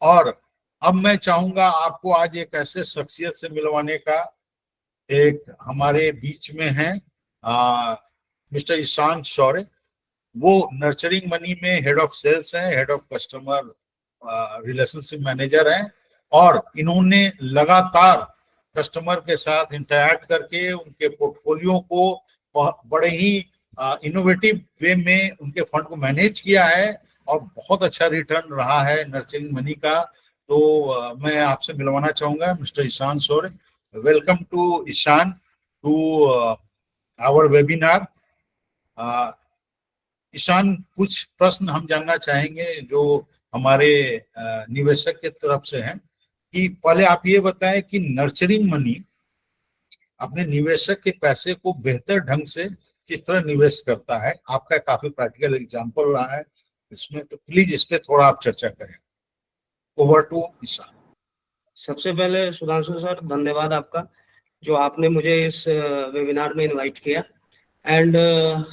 और अब मैं चाहूंगा आपको आज एक ऐसे शख्सियत से मिलवाने का। एक हमारे बीच में है मिस्टर ईशान शौर्य। वो नर्चरिंग मनी में हेड ऑफ सेल्स है, head of customer relationship manager है, और इन्होंने लगातार कस्टमर के साथ इंटरैक्ट करके उनके पोर्टफोलियो को बड़े ही इनोवेटिव वे में उनके फंड को मैनेज किया है और बहुत अच्छा रिटर्न रहा है नर्चरिंग मनी का। तो मैं आपसे मिलवाना चाहूंगा mister Ishan Shaurya. Welcome to Ishan to our webinar. Ishan, कुछ प्रश्न हम जानना चाहेंगे जो हमारे निवेशक के तरफ से हैं कि पहले आप ये बताएं कि नर्चरिंग मनी अपने निवेशक के पैसे को बेहतर ढंग से किस तरह निवेश करता है। आपका काफी प्रैक्टिकल एग्जांपल रहा है इसमें, तो प्लीज इस पे थोड़ा आप चर्चा करें। Over to Ishan. सबसे पहले सुधांशु सर, धन्यवाद आपका जो आपने मुझे इस वेबिनार में इनवाइट किया। एंड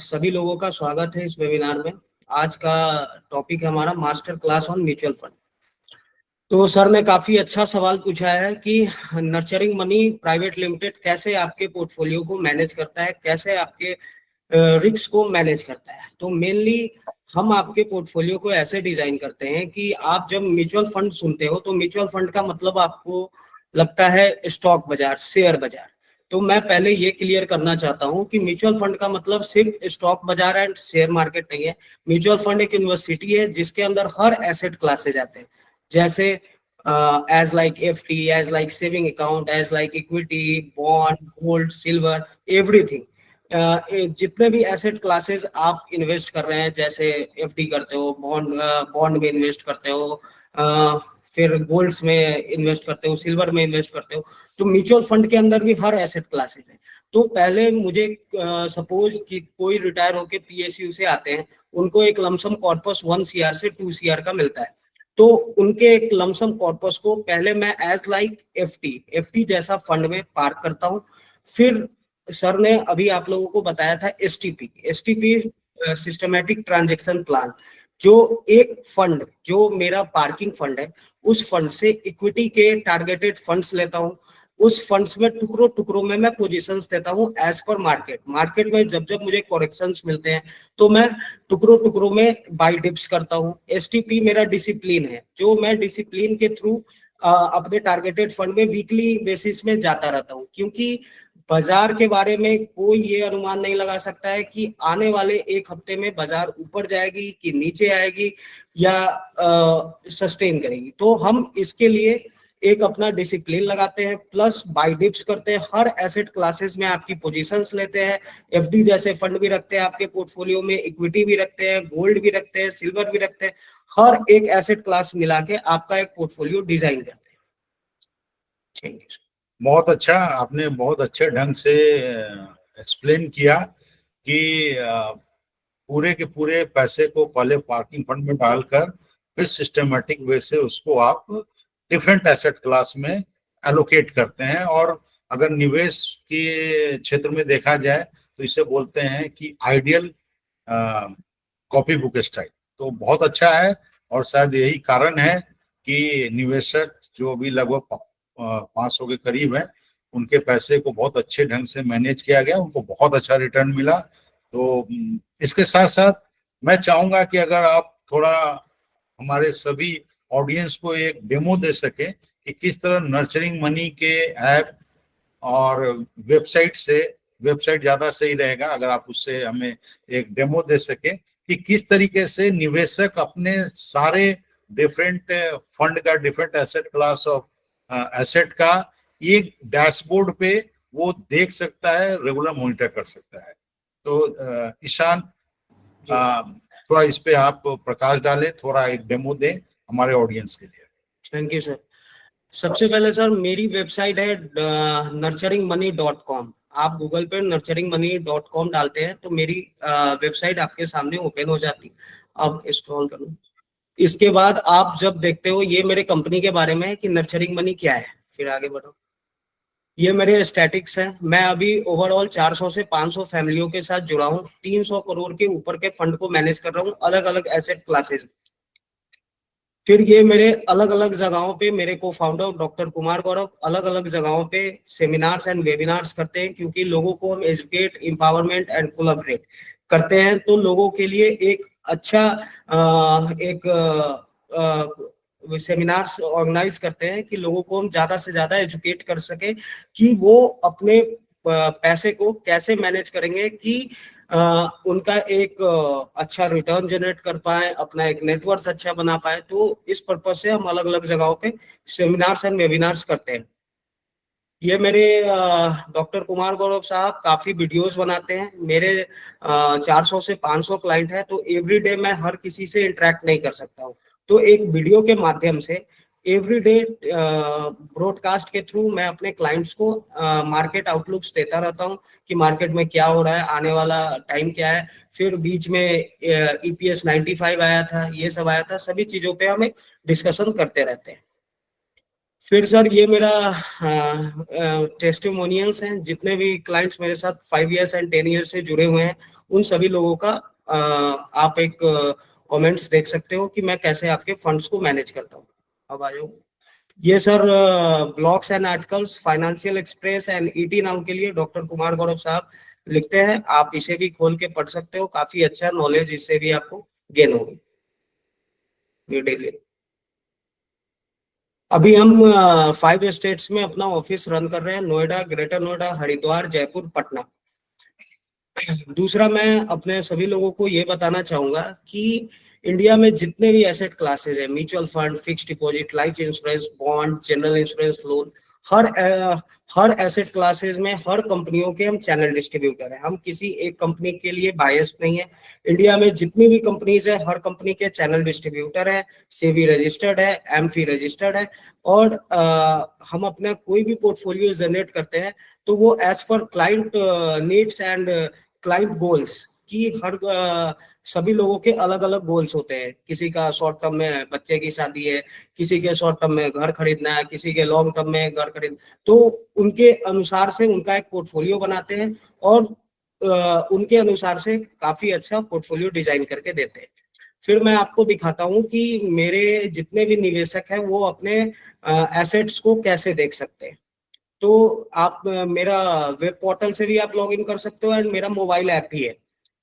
सभी लोगों का स्वागत है इस वेबिनार में। आज का टॉपिक है हमारा master class on mutual fund. तो सर ने काफी अच्छा सवाल पूछा है कि नर्चरिंग मनी प्राइवेट लिमिटेड कैसे आपके पोर्टफोलियो को मैनेज करता है, कैसे आपके रिस्क को मैनेज करता है। तो मेनली हम आपके पोर्टफोलियो को ऐसे डिजाइन करते हैं कि आप जब म्यूचुअल फंड सुनते हो तो म्यूचुअल फंड का मतलब आपको लगता है स्टॉक बाजार, शेयर बाजार। तो मैं पहले ये क्लियर करना चाहता हूं कि म्यूचुअल फंड का मतलब सिर्फ स्टॉक बाजार एंड शेयर मार्केट नहीं है। म्यूचुअल फंड एक यूनिवर्सिटी है जिसके अंदर हर एसेट क्लासेज आते हैं, जैसे as like FD, as like saving account, as like equity, bond, gold, silver, everything. जितने भी एसेट क्लासेस आप इन्वेस्ट कर रहे हैं, जैसे एफडी करते हो, बॉन्ड में इन्वेस्ट करते हो, फिर गोल्ड्स में इन्वेस्ट करते हो, सिल्वर में इन्वेस्ट करते हो, तो म्यूचुअल फंड के अंदर भी हर एसेट क्लासेस है। तो पहले मुझे सपोज कि कोई रिटायर होके पीएसयू से आते हैं, उनको एक लमसम कॉर्पस 1 CR से 2 CR का मिलता है। तो उनके एक लमसम कॉर्पस को पहले मैं एज लाइक एफडी जैसा फंड में पार्क करता हूँ। फिर सर ने अभी आप लोगों को बताया था एसटीपी सिस्टमैटिक ट्रांजैक्शन प्लान, जो एक फंड जो मेरा पार्किंग फंड है, उस फंड से इक्विटी के टारगेटेड फंड्स लेता हूँ। उस फंड्स में टुकड़ों टुकड़ों में मैं पोजीशंस देता हूँ एज पर मार्केट में जब जब मुझे करेक्शंस मिलते हैं तो मैं टुकड़ों टुकड़ों में बाई डिप्स करता हूँ। एसटीपी मेरा डिसिप्लिन है, जो मैं डिसिप्लिन के थ्रू अपने टारगेटेड फंड में वीकली बेसिस में जाता रहता हूँ, क्योंकि बाजार के बारे में कोई ये अनुमान नहीं लगा सकता है कि आने वाले एक हफ्ते में बाजार ऊपर जाएगी कि नीचे आएगी या सस्टेन करेगी। तो हम इसके लिए एक अपना डिसिप्लिन लगाते हैं, प्लस बाय डिप्स करते हैं। हर एसेट क्लासेस में आपकी पोजीशंस लेते हैं। एफडी जैसे फंड भी रखते हैं आपके पोर्टफोलियो में, इक्विटी भी रखते हैं, गोल्ड भी रखते हैं, सिल्वर भी रखते हैं। हर एक एसेट क्लास मिला के आपका एक पोर्टफोलियो डिजाइन करते हैं। Thank you. बहुत अच्छा, आपने बहुत अच्छे ढंग से एक्सप्लेन किया कि पूरे के पूरे पैसे को पहले पार्किंग फंड में डालकर फिर सिस्टमेटिक वे से उसको आप डिफरेंट एसेट क्लास में एलोकेट करते हैं। और अगर निवेश के क्षेत्र में देखा जाए तो इसे बोलते हैं कि आइडियल कॉपी बुक स्टाइल। तो बहुत अच्छा है, और शायद यही कारण है कि निवेशक जो भी लगभग 500 के करीब है, उनके पैसे को बहुत अच्छे ढंग से मैनेज किया गया, उनको बहुत अच्छा रिटर्न मिला। तो इसके साथ साथ मैं चाहूंगा कि अगर आप थोड़ा हमारे सभी ऑडियंस को एक डेमो दे सके कि किस तरह नर्चरिंग मनी के ऐप और वेबसाइट ज्यादा सही रहेगा अगर आप उससे हमें एक डेमो दे सके कि किस तरीके से निवेशक अपने सारे डिफरेंट फंड का, different asset class of asset का एक डैशबोर्ड पे वो देख सकता है, रेगुलर मॉनिटर कर सकता है। तो ईशान, थोड़ा इस पे आप प्रकाश डालें, थोड़ा एक डेमो दें हमारे ऑडियंस के लिए। Thank you sir. सबसे पहले सर मेरी वेबसाइट है nurturingmoney.com। आप गूगल पे nurturingmoney.com डालते हैं तो मेरी वेबसाइट आपके सामने ओपन हो जाती है। अब स्क्रॉल करो। इसके बाद आप जब देखते हो, ये मेरे कंपनी के बारे में है कि नर्चरिंग मनी क्या है। फिर आगे बढ़ो। ये मेरे स्टैटिक्स है। मैं अभी ओवरऑल 400 से 500 फैमिलियों के साथ जुड़ा हूँ। 300 करोड़ के ऊपर के फंड को मैनेज कर रहा हूँ अलग अलग एसेट क्लासेस। फिर ये मेरे अलग अलग जगहों पे, मेरे को फाउंडर डॉक्टर कुमार गौरव अलग अलग जगहों पे सेमिनार्स एंड वेबिनार्स करते हैं, क्योंकि लोगों को हम एजुकेट, एम्पावरमेंट एंड कोलैबोरेट करते हैं। तो लोगों के लिए एक अच्छा एक सेमिनार्स ऑर्गेनाइज करते हैं कि लोगों को हम ज्यादा से ज्यादा एजुकेट कर सके कि वो अपने पैसे को कैसे मैनेज करेंगे कि उनका एक अच्छा रिटर्न जनरेट कर पाए, अपना एक नेटवर्क अच्छा बना पाए। तो इस पर्पज से हम अलग अलग जगहों पे सेमिनार्स एंड वेबिनार्स करते हैं। ये मेरे डॉक्टर कुमार गौरव साहब काफी वीडियोस बनाते हैं। मेरे 400 से 500 क्लाइंट है, तो एवरी डे मैं हर किसी से इंटरेक्ट नहीं कर सकता हूँ। तो एक वीडियो के माध्यम से एवरी डे ब्रॉडकास्ट के थ्रू मैं अपने क्लाइंट्स को मार्केट आउटलुक्स देता रहता हूँ कि मार्केट में क्या हो रहा है, आने वाला टाइम क्या है। फिर बीच में EPS 95 आया था, ये सब आया था, सभी चीजों पे हम डिस्कशन करते रहते हैं। फिर सर ये मेरा टेस्टिमोनियल्स हैं, जितने भी क्लाइंट्स मेरे साथ 5 इयर्स एंड 10 इयर्स से जुड़े हुए हैं, उन सभी लोगों का आप एक कमेंट्स देख सकते हो कि मैं कैसे आपके फंड्स को मैनेज करता हूँ। अब आ जाओ। ये sir blogs and articles financial express and ET now के लिए डॉक्टर कुमार गौरव साहब लिखते हैं। आप इसे भी खोल के पढ़ सकते हो, काफी अच्छा नॉलेज इससे भी आपको गेन होगी। न्यू दिल्ली। अभी हम 5 स्टेट्स में अपना ऑफिस रन कर रहे हैं, नोएडा, ग्रेटर नोएडा, हरिद्वार, जयपुर, पटना। दूसरा, मैं अपने सभी लोगों को ये बताना चाहूंगा कि इंडिया में जितने भी एसेट क्लासेस है, mutual fund, fix deposit, life insurance, bond, general insurance, loan, हर हर एसेट क्लासेस में हर कंपनियों के हम चैनल डिस्ट्रीब्यूटर हैं। हम किसी एक कंपनी के लिए बायस नहीं है। इंडिया में जितनी भी कंपनीज है, हर कंपनी के चैनल डिस्ट्रीब्यूटर है, सेबी रजिस्टर्ड है, एमफी रजिस्टर्ड है। और हम अपना कोई भी पोर्टफोलियो जनरेट करते हैं तो वो as per client needs and client goals की हर सभी लोगों के अलग अलग गोल्स होते हैं। किसी का शॉर्ट टर्म में बच्चे की शादी है, किसी के शॉर्ट टर्म में घर खरीदना है, किसी के लॉन्ग टर्म में घर खरीद, तो उनके अनुसार से उनका एक पोर्टफोलियो बनाते हैं और उनके अनुसार से काफी अच्छा पोर्टफोलियो डिजाइन करके देते हैं। फिर मैं आपको दिखाता हूं कि मेरे जितने भी निवेशक हैं वो अपने एसेट्स को कैसे देख सकते हैं। तो आप मेरा वेब पोर्टल से भी आप लॉग इन कर सकते हो एंड मेरा मोबाइल ऐप भी है।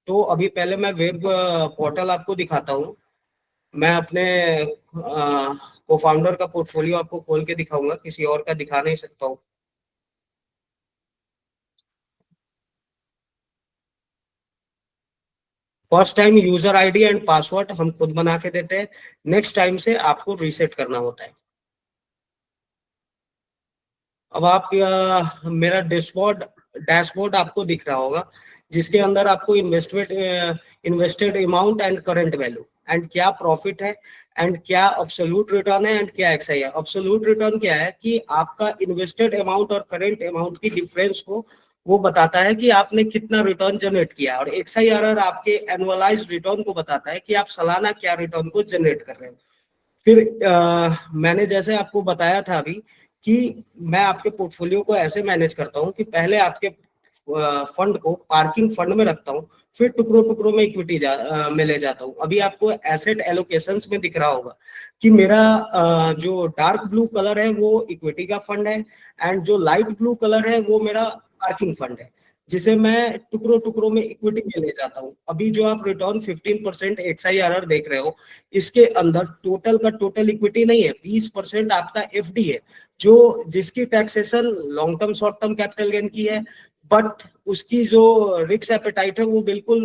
तो अभी पहले मैं वेब पोर्टल आपको दिखाता हूँ। मैं अपने को फाउंडर का पोर्टफोलियो आपको खोल के दिखाऊंगा, किसी और का दिखा नहीं सकता हूँ। First time user ID and password हम खुद बना के देते हैं, नेक्स्ट टाइम से आपको रीसेट करना होता है। अब आप मेरा डैशबोर्ड आपको दिख रहा होगा, जिसके अंदर आपको invested amount and current value and क्या प्रॉफिट है एंड क्या अब्सोल्यूट रिटर्न है एंड क्या एक्सआई है। अब्सोल्यूट रिटर्न क्या है कि आपका इन्वेस्टेड अमाउंट और करंट अमाउंट की डिफरेंस को वो बताता है कि आपने कितना रिटर्न जनरेट किया, और XIRR आपके एनुअलाइज रिटर्न को बताता है कि आप सालाना क्या रिटर्न को जनरेट कर रहे हो। फिर मैंने जैसे आपको बताया था अभी कि मैं आपके पोर्टफोलियो को ऐसे मैनेज करता हूँ कि पहले आपके फंड को पार्किंग फंड में रखता हूँ, फिर टुकड़ों टुकड़ों में इक्विटी में ले जाता हूँ। अभी आपको एसेट एलोकेशंस में दिख रहा होगा कि मेरा जो डार्क ब्लू कलर है वो इक्विटी का फंड है एंड जो लाइट ब्लू कलर है वो मेरा पार्किंग फंड है, जिसे मैं टुकड़ों टुकड़ों में इक्विटी में ले जाता हूँ। अभी जो आप रिटर्न 15% XIRR देख रहे हो, इसके अंदर टोटल का टोटल इक्विटी नहीं है, 20% आपका FD है, जो जिसकी taxation long term short term capital gain की है, बट उसकी जो रिस्क एपेटाइट है वो बिल्कुल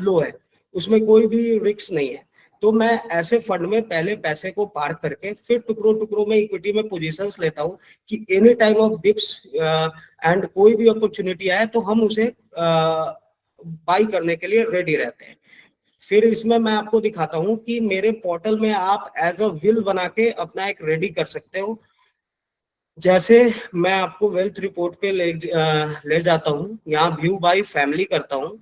लो है, उसमें कोई भी रिस्क नहीं है। तो मैं ऐसे फंड में पहले पैसे को पार्क करके फिर टुकड़ों टुकड़ों में इक्विटी में पोजीशंस लेता हूँ कि any time of dips and कोई भी अपॉर्चुनिटी आए तो हम उसे बाई करने के लिए रेडी रहते हैं। फिर इसमें मैं आपको दिखाता हूँ कि मेरे पोर्टल में आप एज अ विल बना के अपना एक रेडी कर सकते हो। जैसे मैं आपको वेल्थ रिपोर्ट पे ले जाता हूँ, यहाँ व्यू बाय फैमिली करता हूँ।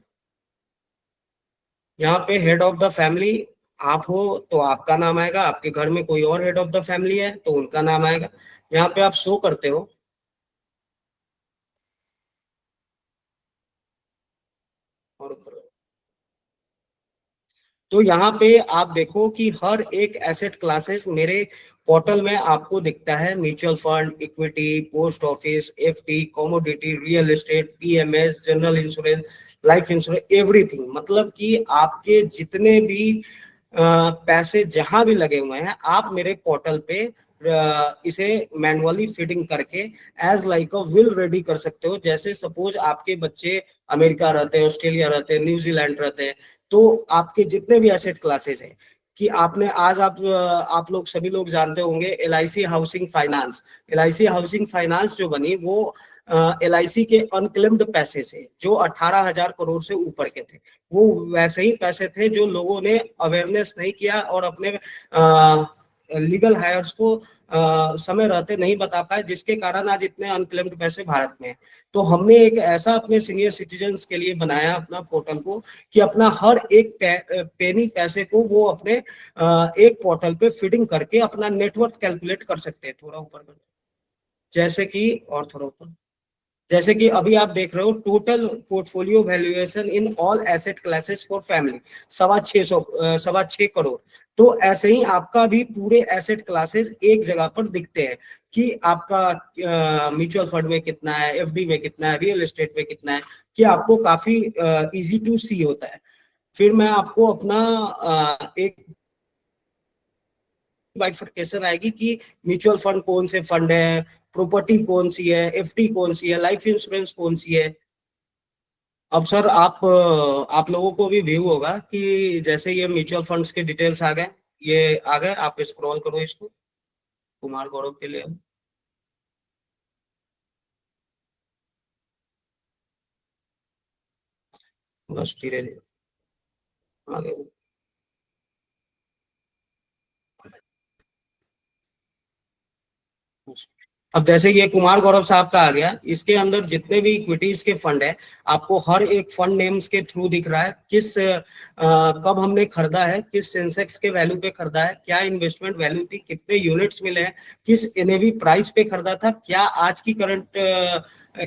यहाँ पे हेड ऑफ द फैमिली आप हो तो आपका नाम आएगा, आपके घर में कोई और हेड ऑफ द फैमिली है तो उनका नाम आएगा। यहाँ पे आप शो करते हो। और तो यहाँ पे आप देखो कि हर एक एसेट क्लासेस मेरे पोर्टल में आपको दिखता है। Mutual fund, equity, post office, FD, commodity, real estate, PMS, general insurance, life insurance, everything. मतलब कि आपके जितने भी पैसे जहां भी लगे हुए हैं, आप मेरे पोर्टल पे इसे मैनुअली फीडिंग करके as like a will ready कर सकते हो। जैसे सपोज आपके बच्चे अमेरिका रहते हैं, ऑस्ट्रेलिया रहते हैं, न्यूजीलैंड रहते हैं, तो आपके जितने भी एसेट क्लासेस हैं कि आपने आज आप लोग सभी लोग जानते होंगे LIC housing finance. LIC housing finance जो बनी वो एलआईसी के अनक्लेम्ड पैसे से, जो 18,000 करोड़ से ऊपर के थे, वो वैसे ही पैसे थे जो लोगों ने अवेयरनेस नहीं किया और अपने लीगल हायर्स को समय रहते नहीं बता पाए, जिसके कारण आज इतने अनक्लेम्ड पैसे भारत में है। तो हमने एक ऐसा अपने सीनियर सिटीजन्स के लिए बनाया अपना पोर्टल को कि अपना हर एक पेनी पैसे को वो अपने एक पोर्टल पे फीडिंग करके अपना नेटवर्थ कैलकुलेट कर सकते हैं। थोड़ा ऊपर कर, जैसे कि और थोड़ा ऊपर, जैसे कि अभी आप देख रहे हो total portfolio valuation in all asset classes for family 6.25 crore. तो ऐसे ही आपका भी पूरे एसेट क्लासेस एक जगह पर दिखते हैं कि आपका म्यूचुअल फंड में कितना है, एफडी में कितना है, रियल एस्टेट में कितना है, कि आपको काफी इजी टू सी होता है। फिर मैं आपको अपना एक बाइफरकेशन आएगी कि म्यूचुअल फंड कौन से फंड है, प्रॉपर्टी कौन सी है, एफडी कौन सी है, लाइफ इंश्योरेंस कौन सी है। अब सर आप लोगों को भी व्यू होगा कि जैसे ये म्यूचुअल फंड्स के डिटेल्स आ गए, ये आ गए, आप स्क्रॉल करो इसको कुमार गौरव के लिए। बस धीरे धीरे आगे। अब जैसे ये कुमार गौरव साहब का आ गया, इसके अंदर जितने भी इक्विटीज के फंड है, आपको हर एक फंड नेम्स के थ्रू दिख रहा है किस कब हमने खरीदा है, किस सेंसेक्स के वैल्यू पे खरीदा है, क्या इन्वेस्टमेंट वैल्यू थी, कितने यूनिट्स मिले हैं, किस एनएवी प्राइस पे खरीदा था, क्या आज की करंट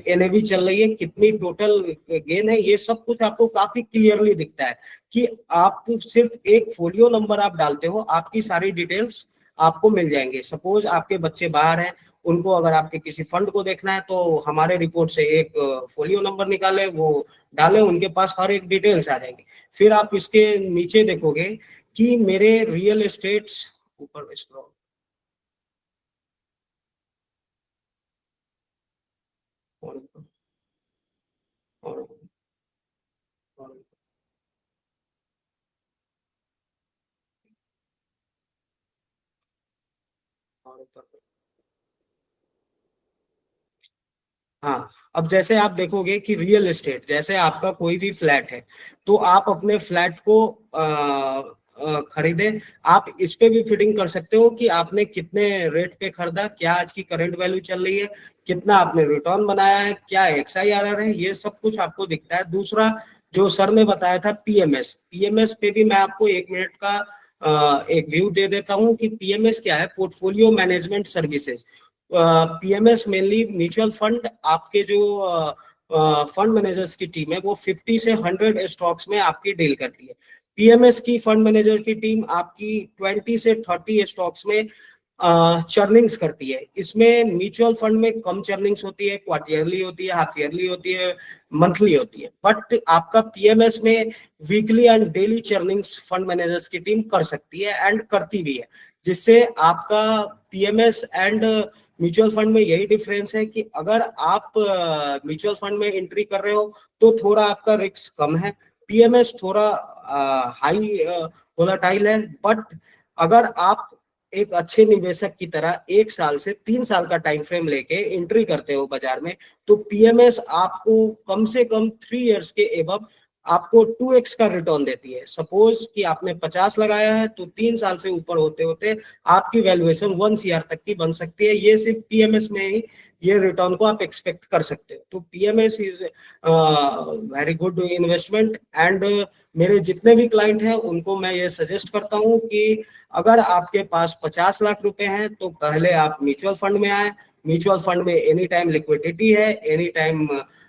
एनएवी चल रही है, कितनी टोटल गेन है। ये सब कुछ आपको काफी क्लियरली दिखता है कि आप सिर्फ एक फोलियो नंबर आप डालते हो, आपकी सारी डिटेल्स आपको मिल जाएंगे। सपोज आपके बच्चे बाहर हैं, उनको अगर आपके किसी फंड को देखना है तो हमारे रिपोर्ट से एक फोलियो नंबर निकाले, वो डालें, उनके पास हर एक डिटेल्स आ जाएंगे। फिर आप इसके नीचे देखोगे कि मेरे रियल एस्टेट्स, ऊपर स्क्रॉल, और, और, और, और, हाँ। अब जैसे आप देखोगे कि रियल एस्टेट, जैसे आपका कोई भी फ्लैट है, तो आप अपने फ्लैट को खरीदे, आप इस पे भी फिटिंग कर सकते हो कि आपने कितने रेट पे खरीदा, क्या आज की करंट वैल्यू चल रही है, कितना आपने रिटर्न बनाया है, क्या XIRR है, ये सब कुछ आपको दिखता है। दूसरा जो सर ने बताया था पीएमएस, पीएमएस पे भी मैं आपको 1 मिनट का एक व्यू दे देता हूँ कि पीएमएस क्या है। Portfolio management services. PMS mainly mutual fund, आपके जो फंड मैनेजर्स की टीम है वो 50 से 100 स्टॉक्स में आपकी डील करती है। पीएमएस की फंड मैनेजर की टीम आपकी 20 से 30 स्टॉक्स में चर्निंग्स करती है। इसमें म्यूचुअल फंड में कम चर्निंग्स होती है, क्वार्टरली होती है, हाफ ईयरली होती है, मंथली होती है। बट आपका पीएमएस में weekly and daily churnings fund managers की टीम कर सकती है एंड करती भी है, जिससे आपका पीएमएस एंड म्यूचुअल फंड में यही डिफरेंस है कि अगर आप म्यूचुअल फंड में एंट्री कर रहे हो तो थोड़ा आपका रिस्क कम है, पीएमएस थोड़ा हाई वोलाटाइल है। बट अगर आप एक अच्छे निवेशक की तरह 1 साल से 3 साल का टाइम फ्रेम लेके एंट्री करते हो बाजार में, तो पीएमएस आपको कम से कम 3 इयर्स के एबव आपको 2x का रिटर्न देती है। सपोज कि आपने 50 लगाया है तो 3 साल से ऊपर होते होते आपकी वैल्यूएशन 1 CR तक की बन सकती है। ये सिर्फ पीएमएस में ही ये रिटर्न को आप एक्सपेक्ट कर सकते हो। तो PMS is very good investment and मेरे जितने भी क्लाइंट हैं उनको मैं ये सजेस्ट करता हूँ कि अगर आपके पास 50 लाख रुपए हैं तो पहले आप म्यूचुअल फंड में आए। म्यूचुअल फंड में एनी टाइम लिक्विडिटी है, एनी टाइम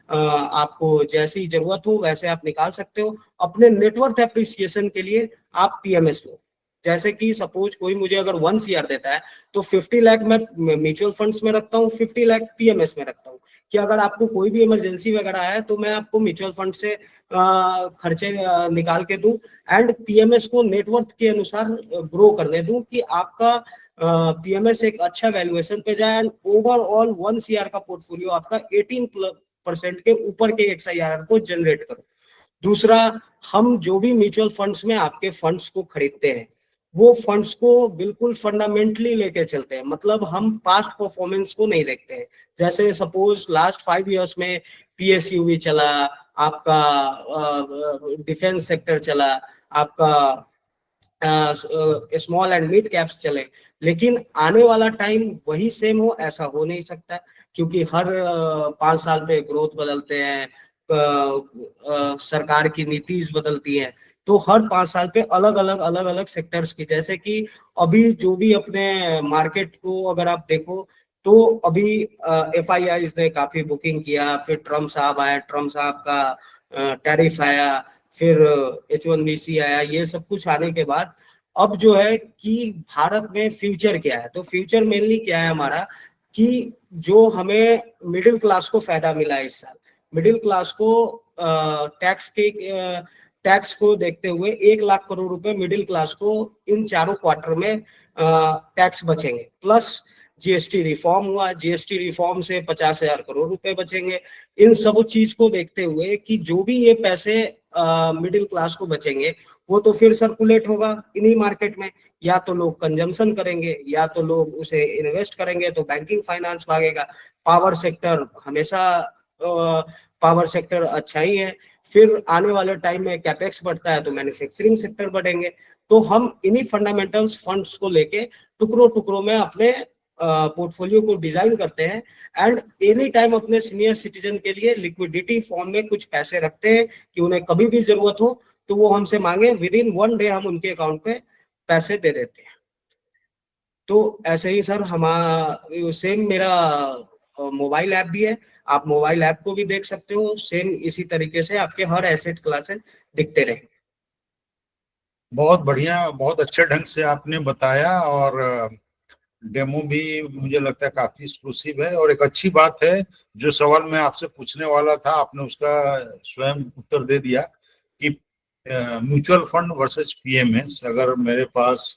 आपको जैसी जरूरत हो वैसे आप निकाल सकते हो। अपने नेटवर्थ एप्रिसिएशन के लिए आप पीएमएस लो। जैसे कि सपोज कोई मुझे अगर 1 CR देता है तो 50 लाख मैं म्यूचुअल फंड्स में रखता हूँ, 50 लाख पीएमएस में रखता हूँ, कि अगर आपको कोई भी इमरजेंसी वगैरह है तो मैं आपको म्यूचुअल फंड से खर्चे निकाल के दूं, एंड पीएमएस को नेटवर्थ के अनुसार ग्रो करने दूं कि आपका पीएमएस एक अच्छा वैल्यूएशन पे जाए, एंड ओवरऑल 1 CR का पोर्टफोलियो आपका 18% के ऊपर के XIRR को जनरेट करो। दूसरा, हम जो भी म्यूचुअल फंड्स में आपके फंड्स को खरीदते हैं वो फंड्स को बिल्कुल फंडामेंटली लेके चलते हैं, मतलब हम पास्ट परफॉर्मेंस को नहीं देखते हैं। जैसे सपोज लास्ट 5 इयर्स में पीएसयूवी चला, आपका डिफेंस सेक्टर चला, आपका स्मॉल एंड मिड कैप्स चले, लेकिन आने वाला टाइम वही सेम हो ऐसा हो नहीं सकता, क्योंकि हर 5 साल पे ग्रोथ बदलते हैं, सरकार की नीतिज बदलती है, तो हर 5 साल पे अलग अलग सेक्टर्स की, जैसे कि अभी जो भी अपने मार्केट को अगर आप देखो तो अभी FII ने काफी बुकिंग किया, फिर ट्रम्प साहब आया, ट्रम्प साहब का टैरिफ आया, फिर H1BC आया, ये सब कुछ आने के बाद अब जो है कि भारत में फ्यूचर क्या है, तो फ्यूचर मेनली क्या है हमारा, कि जो हमें मिडिल क्लास को फायदा मिला है इस साल, मिडिल क्लास को टैक्स को देखते हुए 1 लाख करोड़ रुपए मिडिल क्लास को इन चारों क्वार्टर में टैक्स बचेंगे, प्लस जीएसटी रिफॉर्म हुआ, जीएसटी रिफॉर्म से 50,000 करोड़ रुपए बचेंगे। इन सब चीज को देखते हुए कि जो भी ये पैसे मिडिल क्लास को बचेंगे वो तो फिर सर्कुलेट होगा इन्हीं मार्केट में, या तो लोग कंजम्पशन करेंगे या तो लोग उसे इन्वेस्ट करेंगे, तो बैंकिंग फाइनेंस भागेगा। पावर सेक्टर हमेशा पावर सेक्टर अच्छा ही है, फिर आने वाले टाइम में कैपेक्स बढ़ता है तो मैन्युफैक्चरिंग सेक्टर बढ़ेंगे। तो हम इन्हीं फंडामेंटल्स फंड्स को लेके टुकड़ों टुकड़ों में अपने पोर्टफोलियो को डिजाइन करते हैं, एंड एनी टाइम अपने सीनियर सिटीजन के लिए लिक्विडिटी फॉर्म में कुछ पैसे रखते हैं कि उन्हें कभी भी जरूरत हो तो वो हमसे मांगे, विद इन 1 डे हम उनके अकाउंट पे पैसे दे देते हैं। तो ऐसे ही सर हमारा सेम मेरा मोबाइल ऐप भी है, आप मोबाइल ऐप को भी देख सकते हो, सेम इसी तरीके से आपके हर एसेट क्लासेस दिखते रहेंगे। बहुत बढ़िया, बहुत अच्छे ढंग से आपने बताया, और डेमो भी मुझे लगता है काफी एक्सक्लूसिव है। और एक अच्छी बात है, जो सवाल मैं आपसे पूछने वाला था आपने उसका स्वयं उत्तर दे दिया कि म्यूचुअल फंड वर्सेस पीएमएस। अगर मेरे पास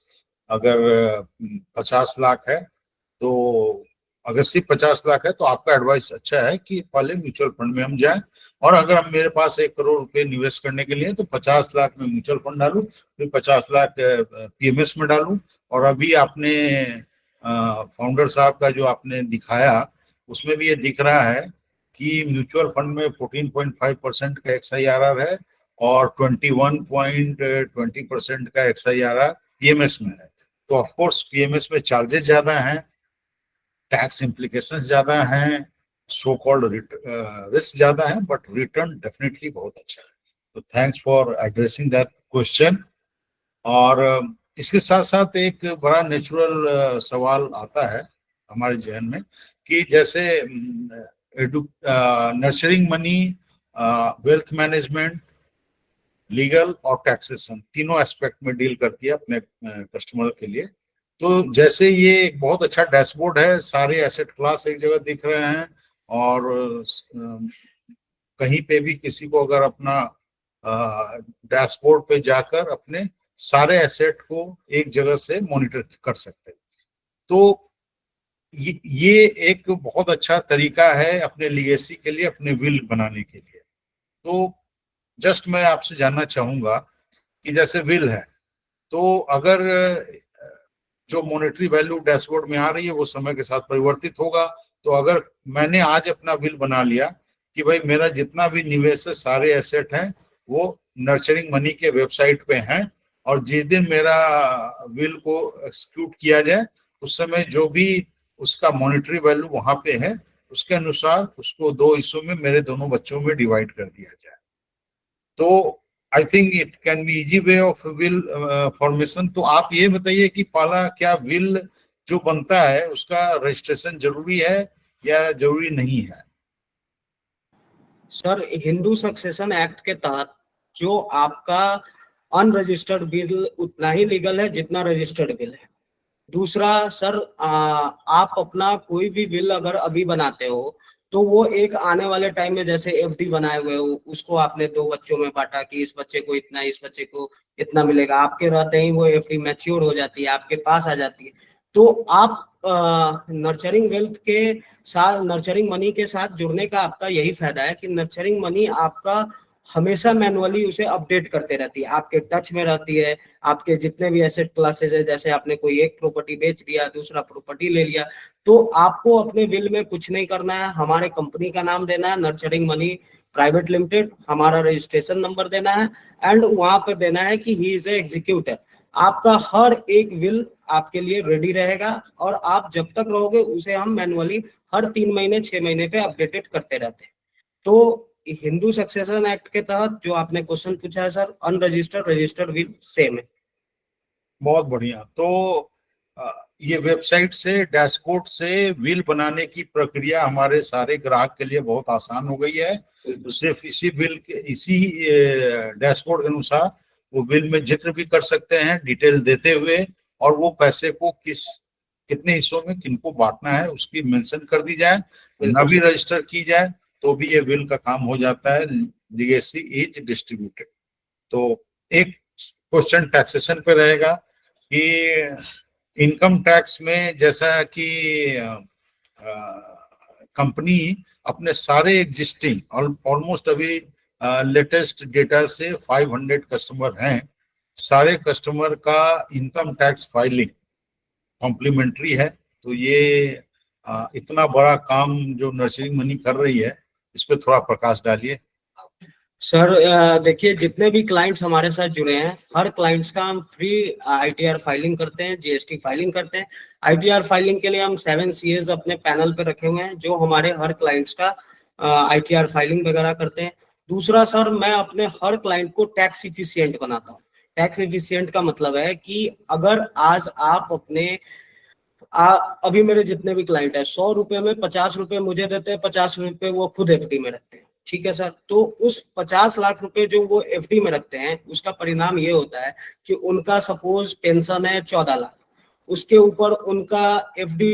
अगर 50 लाख है, तो अगर सिर्फ 50 लाख है तो आपका एडवाइस अच्छा है कि पहले म्यूचुअल फंड में हम जाएं। और अगर हम मेरे पास 1 करोड़ रुपए निवेश करने के लिए, तो 50 लाख में म्यूचुअल फंड डालूं, फिर 50 लाख पीएमएस में डालूं। और अभी आपने फाउंडर साहब का जो आपने दिखाया उसमें भी ये दिख रहा है कि म्यूचुअल फंड में 14.5% का XIRR है और 21.20% का XIRR पीएमएस में है। तो ऑफ कोर्स पीएमएस में चार्जेस ज्यादा हैं, टैक्स इम्प्लीकेशंस ज्यादा हैं, सो कॉल्ड रिस्क ज्यादा है, बट रिटर्न डेफिनेटली बहुत अच्छा है। तो thanks for addressing that question. और इसके साथ साथ एक बड़ा नेचुरल सवाल आता है हमारे जहन में कि जैसे nurturing money, wealth management, legal और टैक्सेशन तीनों एस्पेक्ट में डील करती है अपने कस्टमर के लिए। तो जैसे ये एक बहुत अच्छा डैशबोर्ड है, सारे एसेट क्लास एक जगह दिख रहे हैं, और कहीं पे भी किसी को अगर अपना डैशबोर्ड पे जाकर अपने सारे एसेट को एक जगह से मॉनिटर कर सकते हैं। तो ये एक बहुत अच्छा तरीका है अपने लीगेसी के लिए, अपने विल बनाने के लिए। तो जस्ट मैं आपसे जानना चाहूंगा कि जैसे विल है, तो अगर जो मॉनेटरी वैल्यू डैशबोर्ड में आ रही है वो समय के साथ परिवर्तित होगा, तो अगर मैंने आज अपना विल बना लिया कि भाई मेरा जितना भी निवेश है, सारे एसेट हैं, वो नर्चरिंग मनी के वेबसाइट पे हैं, और जिस दिन मेरा विल को एक्सक्यूट किया जाए उस समय जो भी उसका मॉनेटरी वैल्यू वहां पे है उसके अनुसार उसको 2 हिस्सों में मेरे दोनों बच्चों में डिवाइड कर दिया जाए। तो I think it can be easy way of will formation. तो आप ये बताइए कि पाला क्या विल जो बनता है उसका रजिस्ट्रेशन जरूरी है या जरूरी नहीं है? सर, हिंदू सक्सेशन एक्ट के तहत जो आपका अनरजिस्टर्ड बिल उतना ही लीगल है जितना रजिस्टर्ड बिल है। दूसरा सर, आप अपना कोई भी बिल अगर अभी बनाते हो तो वो एक आने वाले टाइम में, जैसे एफडी बनाए हुए हो, उसको आपने दो बच्चों में बांटा कि इस बच्चे को इतना, इस बच्चे को इतना मिलेगा, आपके रहते ही वो एफडी मैच्योर हो जाती है, आपके पास आ जाती है। तो आप नर्चरिंग वेल्थ के साथ, नर्चरिंग मनी के साथ जुड़ने का आपका यही फायदा है कि नर्चरिंग मनी आपका हमेशा मैनुअली उसे अपडेट करते रहती है, आपके टच में रहती है। आपके जितने भी एसेट क्लासेस है, जैसे आपने कोई एक प्रॉपर्टी बेच दिया, दूसरा प्रॉपर्टी ले लिया, तो आपको अपने बिल में कुछ नहीं करना है, हमारे कंपनी का नाम देना है, नर्चरिंग मनी प्राइवेट लिमिटेड, हमारा रजिस्ट्रेशन नंबर देना है, एंड वहां पर देना है कि ही इज ए एग्जीक्यूटर। आपका हर एक विल आपके लिए रेडी रहेगा, और आप जब तक रहोगे उसे हम मैनुअली हर 3 महीने 6 महीने पे अपडेटेड करते रहते हैं। तो हिंदू सक्सेशन एक्ट के तहत जो आपने क्वेश्चन पूछा है sir, unregistered registered will same है। बहुत बढ़िया। तो ये वेबसाइट से, डैशबोर्ड से विल बनाने की प्रक्रिया हमारे सारे ग्राहक के लिए बहुत आसान हो गई है। सिर्फ इसी बिल के, इसी डैशबोर्ड के अनुसार वो बिल में जिक्र भी कर सकते हैं डिटेल देते हुए, और वो पैसे को कितने हिस्सों में किनको बांटना है उसकी मेंशन कर दी जाए, ना भी रजिस्टर की जाए तो भी ये बिल का काम हो जाता है। Legacy is distributed. तो एक क्वेश्चन टैक्सेशन पे रहेगा कि इनकम टैक्स में, जैसा कि कंपनी अपने सारे एग्जिस्टिंग, ऑलमोस्ट अभी लेटेस्ट डेटा से 500 कस्टमर हैं, सारे कस्टमर का इनकम टैक्स फाइलिंग कॉम्प्लीमेंट्री है। तो ये इतना बड़ा काम जो नर्सरिंग मनी कर रही है, इस पे थोड़ा प्रकाश डालिए। सर, देखिए, जितने भी क्लाइंट्स हमारे साथ जुड़े हैं, हर क्लाइंट्स का हम फ्री आईटीआर फाइलिंग करते हैं, जीएसटी फाइलिंग करते हैं। आईटीआर फाइलिंग के लिए हम 7 सीएस अपने पैनल पे रखे हुए हैं, जो हमारे हर क्लाइंट्स का आईटीआर फाइलिंग वगैरह करते हैं। दूसरा सर, मैं अपने हर क्लाइंट को टैक्स इफिशियंट बनाता हूँ। टैक्स इफिशियंट का मतलब है कि अगर आज आप अपने अभी मेरे जितने भी क्लाइंट है, 100 रुपए में 50 रुपए मुझे देते हैं, 50 रुपए वो खुद एफडी में रखते हैं। ठीक है सर, तो उस 50 लाख रुपए जो वो एफडी में रखते हैं, उसका परिणाम ये होता है कि उनका सपोज पेंशन है 14 लाख, उसके ऊपर उनका एफडी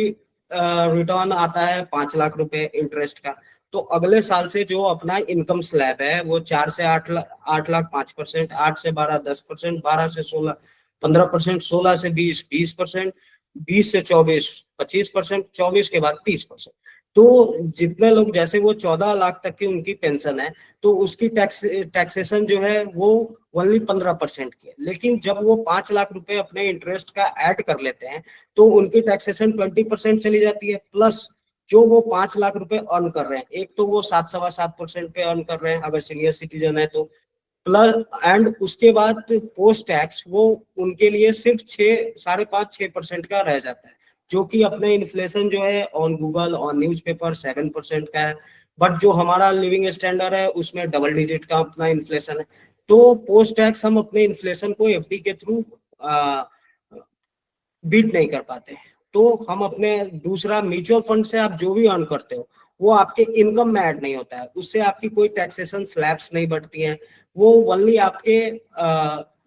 रिटर्न आता है 5 लाख रुपए इंटरेस्ट का। तो अगले साल से जो अपना इनकम स्लैब है वो 4 से 8 लाख, 8 लाख 5%, 8 से 12 10%, 12 से 16 15%, 16 से 20 20%, 20 से 24 25%, 24 के बाद 30%। तो जितने लोग, जैसे वो 14 लाख तक की उनकी पेंशन है, तो उसकी टैक्सेशन जो है वो ओनली 15% की है। लेकिन जब वो 5 लाख रुपए अपने इंटरेस्ट का ऐड कर लेते हैं, तो उनकी टैक्सेशन 20% चली जाती है। प्लस जो वो 5 लाख रुपए अर्न कर रहे हैं, एक तो वो 7 सवा 7% पे अर्न कर रहे हैं अगर सीनियर सिटीजन है तो, प्लस एंड उसके बाद पोस्ट टैक्स वो उनके लिए सिर्फ 6 5.5 6% का रह जाता है, जो कि अपने इन्फ्लेशन जो है ऑन गूगल ऑन न्यूज़पेपर 7% का है। बट जो हमारा लिविंग स्टैंडर्ड है उसमें डबल डिजिट का अपना इन्फ्लेशन है। तो पोस्ट टैक्स हम अपने इन्फ्लेशन को एफडी के थ्रू बीट नहीं कर पाते। तो हम अपने, दूसरा, म्यूचुअल फंड से आप जो भी अर्न करते हो वो आपके इनकम में ऐड नहीं होता है, उससे आपकी कोई टैक्सेशन स्लैब्स नहीं बढ़ती हैं, वो ओनली आपके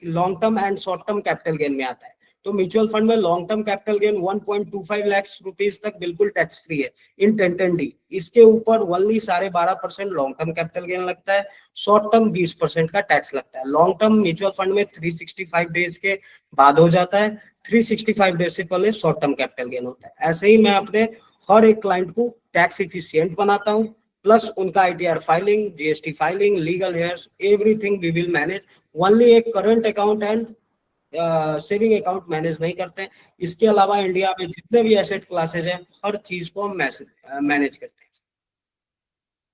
long term and short term capital gain में आता है। तो म्यूचुअल फंड में long term capital gain 1.25 lakh rupees तक बिल्कुल टैक्स फ्री है इन 10 इसके ऊपर only 12.5% long term capital gain लगता है, शॉर्ट टर्म 20% का टैक्स लगता है। लॉन्ग टर्म म्यूचुअल फंड में 365 डेज के बाद हो जाता है, 365 डेज से पहले शॉर्ट टर्म कैपिटल गेन होता है। ऐसे ही मैं अपने हर एक क्लाइंट को टैक्स इफिशियंट बनाता हूँ, प्लस उनका ITR filing, GST filing, legal heirs, everything we will manage. Only एक current account and saving account manage नहीं करते हैं। इसके अलावा इंडिया में जितने भी एसेट क्लासेज हैं, हर चीज को हम मैनेज करते हैं।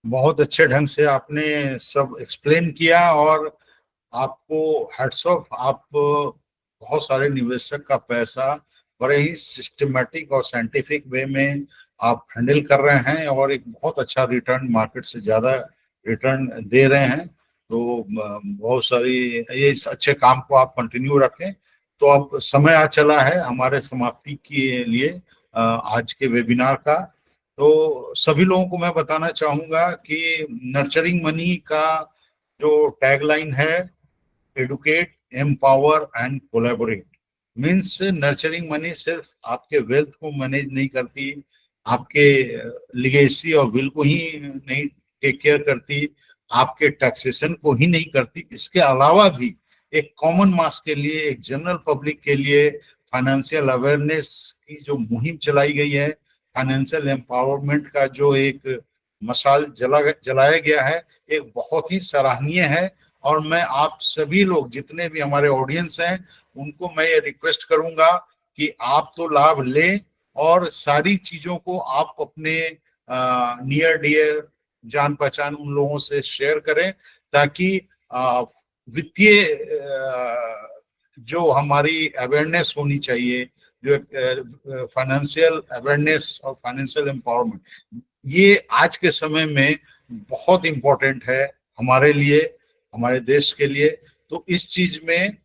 बहुत अच्छे ढंग से आपने सब एक्सप्लेन किया, और आपको हैट्स ऑफ। आप बहुत सारे निवेशक का पैसा बड़े ही सिस्टमेटिक और साइंटिफिक वे में आप हैंडल कर रहे हैं, और एक बहुत अच्छा रिटर्न, मार्केट से ज्यादा रिटर्न दे रहे हैं। तो बहुत सारी, ये इस अच्छे काम को आप कंटिन्यू रखें। तो अब समय आ चला है हमारे समाप्ति के लिए आज के वेबिनार का। तो सभी लोगों को मैं बताना चाहूंगा कि नर्चरिंग मनी का जो टैगलाइन है, educate, empower and collaborate. Means nurturing money सिर्फ आपके वेल्थ को मैनेज नहीं करती, आपके लिगेसी और विल को ही नहीं टेक केयर करती, आपके टैक्सेशन को ही नहीं करती, इसके अलावा भी एक कॉमन मास के लिए, एक जनरल पब्लिक के लिए फाइनेंशियल अवेयरनेस की जो मुहिम चलाई गई है, फाइनेंशियल एम्पावरमेंट का जो एक मशाल जलाया गया है, एक बहुत ही सराहनीय है। और मैं आप सभी लोग जितने भी हमारे ऑडियंस हैं उनको मैं ये रिक्वेस्ट करूंगा कि आप तो लाभ लें और सारी चीजों को आप अपने नियर डियर, जान पहचान उन लोगों से शेयर करें, ताकि वित्तीय जो हमारी अवेयरनेस होनी चाहिए, जो फाइनेंशियल अवेयरनेस और फाइनेंशियल एम्पावरमेंट, ये आज के समय में बहुत इंपॉर्टेंट है हमारे लिए, हमारे देश के लिए। तो इस चीज में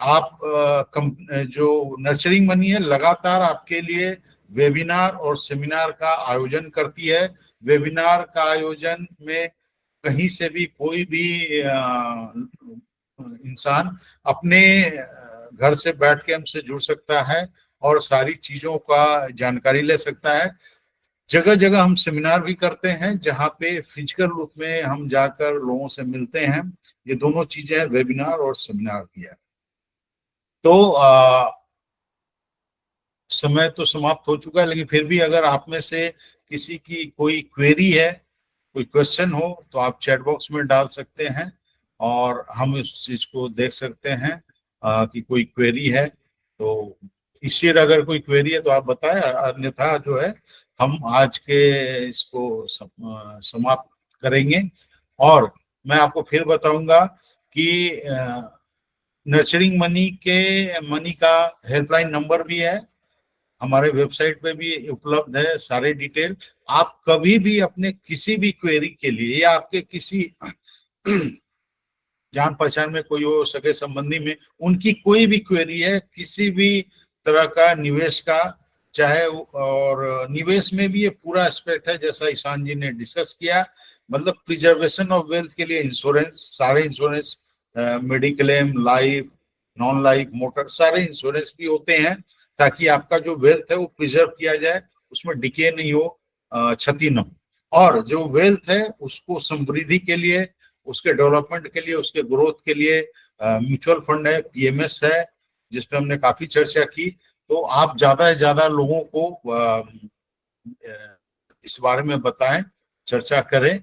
आप जो नर्चरिंग मनी है लगातार आपके लिए वेबिनार और सेमिनार का आयोजन करती है। वेबिनार का आयोजन में कहीं से भी कोई भी इंसान अपने घर से बैठ के हमसे जुड़ सकता है और सारी चीजों का जानकारी ले सकता है। जगह जगह हम सेमिनार भी करते हैं जहाँ पे फिजिकल रूप में हम जाकर लोगों से मिलते हैं। ये दोनों चीजें हैं, वेबिनार और सेमिनार की है। तो समय तो समाप्त हो चुका है, लेकिन फिर भी अगर आप में से किसी की कोई क्वेरी है, कोई क्वेश्चन हो, तो आप चैट बॉक्स में डाल सकते हैं और हम इस चीज को देख सकते हैं कि कोई क्वेरी है। तो इस ईयर अगर कोई क्वेरी है तो आप बताएं, अन्यथा जो है हम आज के इसको समाप्त करेंगे। और मैं आपको फिर बताऊंगा कि नर्चरिंग मनी का हेल्पलाइन नंबर भी है, हमारे वेबसाइट पे भी उपलब्ध है सारे डिटेल। आप कभी भी अपने किसी भी क्वेरी के लिए या आपके किसी जान पहचान में कोई हो, सके संबंधी में उनकी कोई भी क्वेरी है, किसी भी तरह का निवेश का, चाहे, और निवेश में भी ये पूरा एस्पेक्ट है जैसा ईशान जी ने डिस्कस किया। मतलब प्रिजर्वेशन ऑफ वेल्थ के लिए इंश्योरेंस, सारे insurance, mediclaim, life, non life, motor, सारे इंश्योरेंस भी होते हैं ताकि आपका जो वेल्थ है वो प्रिजर्व किया जाए, उसमें डिके नहीं हो, क्षति न हो। और जो वेल्थ है उसको समृद्धि के लिए, उसके डेवलपमेंट के लिए, उसके ग्रोथ के लिए म्यूचुअल फंड है, पीएमएस है, जिसपे हमने काफी चर्चा की। तो आप ज्यादा से ज्यादा लोगों को इस बारे में बताएं, चर्चा करें